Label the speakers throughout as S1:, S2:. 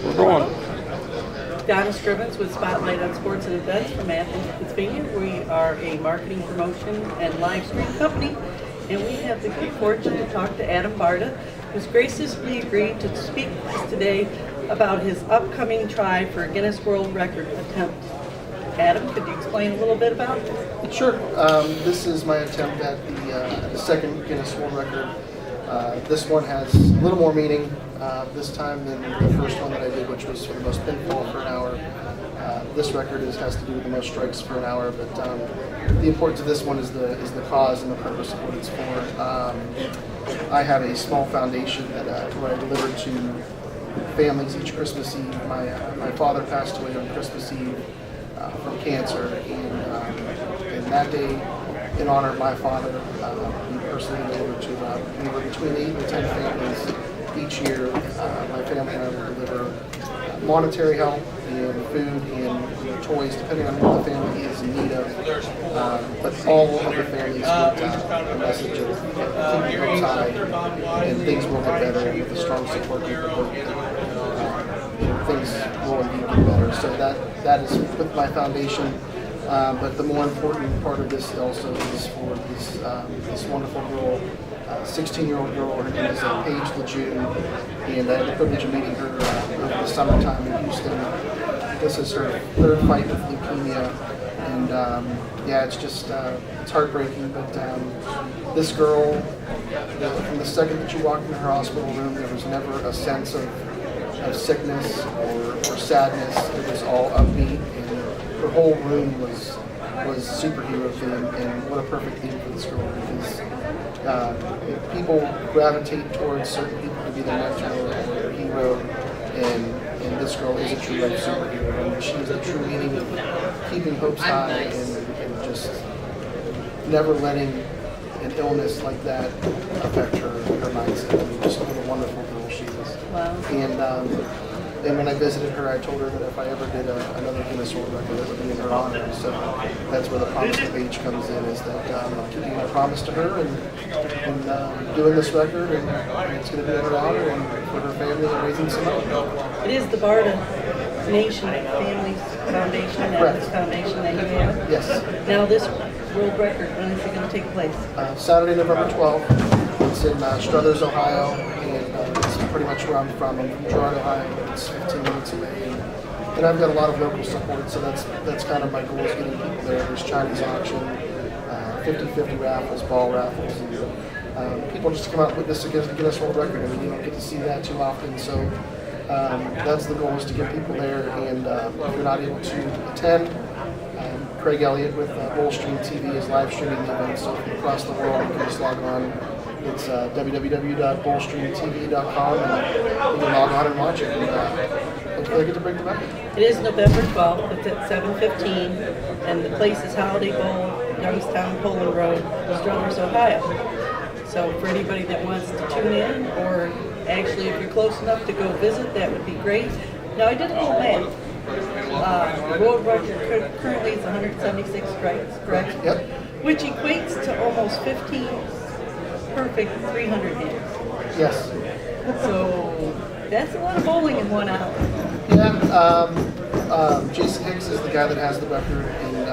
S1: We're going.
S2: Donna Scrivens with Spotlight on Sports and Events from Athens, Pennsylvania. We are a marketing, promotion, and live stream company, and we have the good fortune to talk to Adam Barta, who's graciously agreed to speak with us today about his upcoming try for a Guinness World Record attempt. Adam, could you explain a little bit about it?
S3: Sure. This is my attempt at the second Guinness World Record. This one has a little more meaning this time than the first one that I did, which was for the most pinfall for an hour. This record has to do with the most strikes for an hour, but the importance of this one is the cause and the purpose of what it's for. I have a small foundation that where I deliver to families each Christmas Eve. My father passed away on Christmas Eve from cancer, and that day, in honor of my father, we personally deliver to anywhere between 8 and 10 families each year. My family and I will deliver monetary help and food and toys, depending on what the family is in need of. But all of the families get a message of keeping hopes high and things will get better, and with the strong support of the book, things will indeed get better. So that is with my foundation. But the more important part of this also is for this wonderful girl, 16-year-old girl. Her name is Paige Lejeune, and I had the privilege of meeting her over the summertime in Houston. This is her third fight with leukemia, and it's just it's heartbreaking. But this girl, from the second that you walked in her hospital room, there was never a sense of sickness or sadness. It was all upbeat, and her whole room was superhero theme, and what a perfect theme for this girl, because people gravitate towards certain people to be their mentor or their hero, and this girl is a true life superhero, and she is the true meaning of keeping hopes high and just never letting an illness like that affect her mindset. I mean, just what a wonderful girl she is.
S2: Wow.
S3: And when I visited her, I told her that if I ever did another Guinness World Record, it would be in her honor. So that's where the promise to Paige comes in, is that I'm keeping my promise to her and doing this record, and it's going to be in her honor and for her family and raising some money.
S2: It is the Barta Nation Families Foundation, Adams Foundation that you have.
S3: Yes.
S2: Now this world record, when is it going to take place?
S3: Saturday, November 12th. It's in Struthers, Ohio, and it's pretty much where I'm from. I'm from Gerard, Ohio. It's 15 minutes away, and I've got a lot of local support, so that's kind of my goal, is getting people there. There's Chinese auction, 50-50 raffles, ball raffles, and people just come out and witness the Guinness World Record. I mean, you don't get to see that too often, so that's the goal, is to get people there. And if you're not able to attend, Craig Elliott with Bullstream TV is live streaming the event, so from across the world you can just log on. It's www.bullstreamtv.com, and you can log on and watch it, and hopefully I get to break the record.
S2: It is November 12th. It's at 7:15, and the place is Holiday Bowl, Youngstown, Poland Road, Struthers, Ohio. So for anybody that wants to tune in, or actually if you're close enough to go visit, that would be great. Now, I did a little math. The world record currently is 176 strikes, correct?
S3: Yep.
S2: Which equates to almost 15 perfect 300 hits.
S3: Yes.
S2: So that's a lot of bowling in 1 hour.
S3: Yeah. Jason Hicks is the guy that has the record, and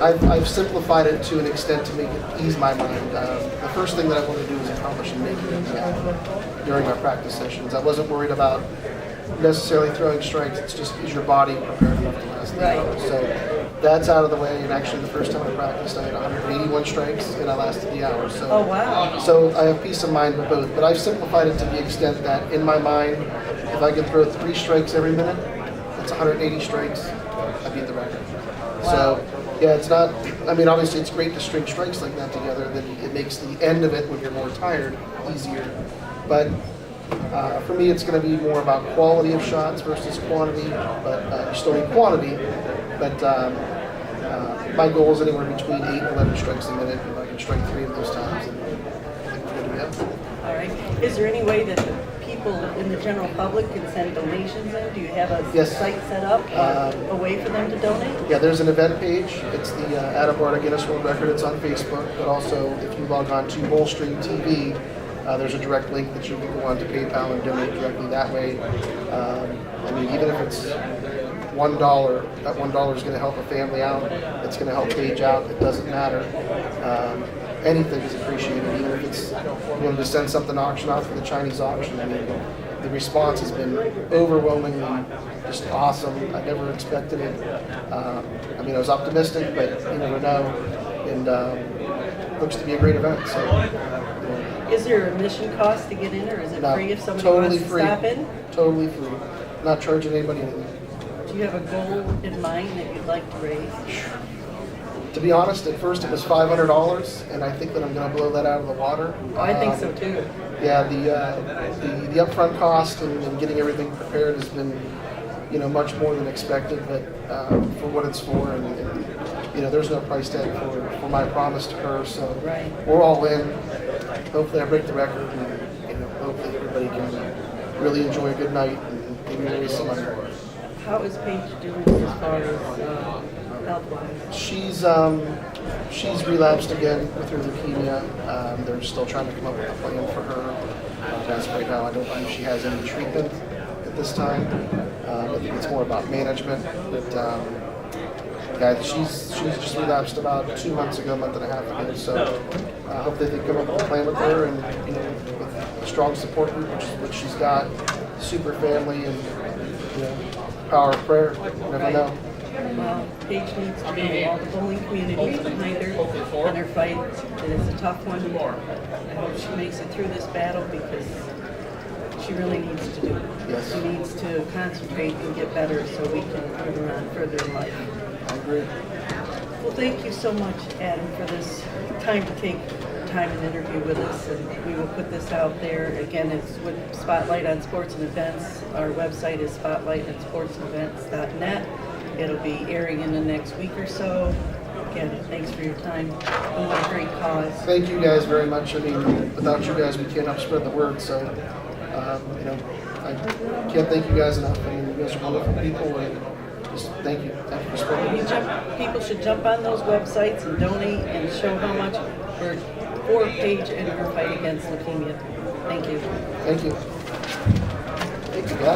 S3: I've simplified it to an extent to make it ease my mind. The first thing that I want to do is accomplish and make it during my practice sessions. I wasn't worried about necessarily throwing strikes. It's just, is your body prepared enough to last the hour? So that's out of the way. And actually, the first time I practiced, I had 181 strikes, and I lasted the hour. So,
S2: oh wow!
S3: So I have peace of mind with both. But I've simplified it to the extent that, in my mind, if I can throw 3 strikes every minute, that's 180 strikes. I beat the record.
S2: Wow.
S3: So yeah, it's not. I mean, obviously, it's great to string strikes like that together. Then it makes the end of it, when you're more tired, easier. But for me, it's going to be more about quality of shots versus quantity, but you still need quantity. But my goal is anywhere between 8 and 11 strikes a minute. If I can strike 3 of those times, then I think we're going to be up.
S2: All right. Is there any way that the people in the general public can send donations in? Do you have a site set up, a way for them to donate?
S3: Yeah, there's an event page. It's the Adam Barta Guinness World Record. It's on Facebook. But also, if you log on to Bullstream TV, There's a direct link that you can go on to PayPal and donate directly that way. I mean, even if it's $1, that $1 is going to help a family out. It's going to help Paige out. It doesn't matter. Anything is appreciated, even if it's willing to send something to auction off for the Chinese auction. I mean, the response has been overwhelmingly just awesome. I never expected it. I mean, I was optimistic, but you never know. And looks to be a great event. So,
S2: Is there a admission cost to get in, or is it
S3: no,
S2: free if somebody
S3: totally
S2: wants to
S3: free.
S2: stop in?
S3: Totally free. Not charging anybody anything.
S2: Do you have a goal in mind that you'd like to raise?
S3: To be honest, at first it was $500, and I think that I'm going to blow that out of the water.
S2: Oh, I think so too.
S3: Yeah, the upfront cost and getting everything prepared has been, much more than expected. But for what it's for, and there's no price tag for my promise to her. So
S2: Right.
S3: we're all in. Hopefully, I break the record, and hopefully everybody can really enjoy a good night and maybe raise some money.
S2: How is Paige doing as far as health-wise?
S3: She's relapsed again with her leukemia. They're still trying to come up with a plan for her. As right now, I don't believe she has any treatment at this time. I think it's more about management. But yeah, she's just relapsed about 2 months ago, a month and a half ago. So I hope that they come up with a plan with her, and with a strong support group, which she's got, super family, and power of prayer. You never know.
S2: Well, Paige needs to know all the bowling community behind her in her fight. It is a tough one. I hope she makes it through this battle, because she really needs to do it.
S3: Yes.
S2: She needs to concentrate and get better so we can move her on further in life.
S3: I agree.
S2: Well, thank you so much, Adam, for this time to take time and interview with us, and we will put this out there. Again, it's with Spotlight on Sports and Events. Our website is spotlightonsportsandevents.net. It'll be airing in the next week or so. Again, thanks for your time. And what a great cause.
S3: Thank you guys very much. I mean, without you guys, we can't help spread the word. So, I can't thank you guys enough. I mean, you guys are wonderful people, and just thank you. Thank you for spreading the word.
S2: People should jump on those websites and donate and show how much for Paige and her fight against leukemia. Thank you.
S3: Thank you. Thank you, guys.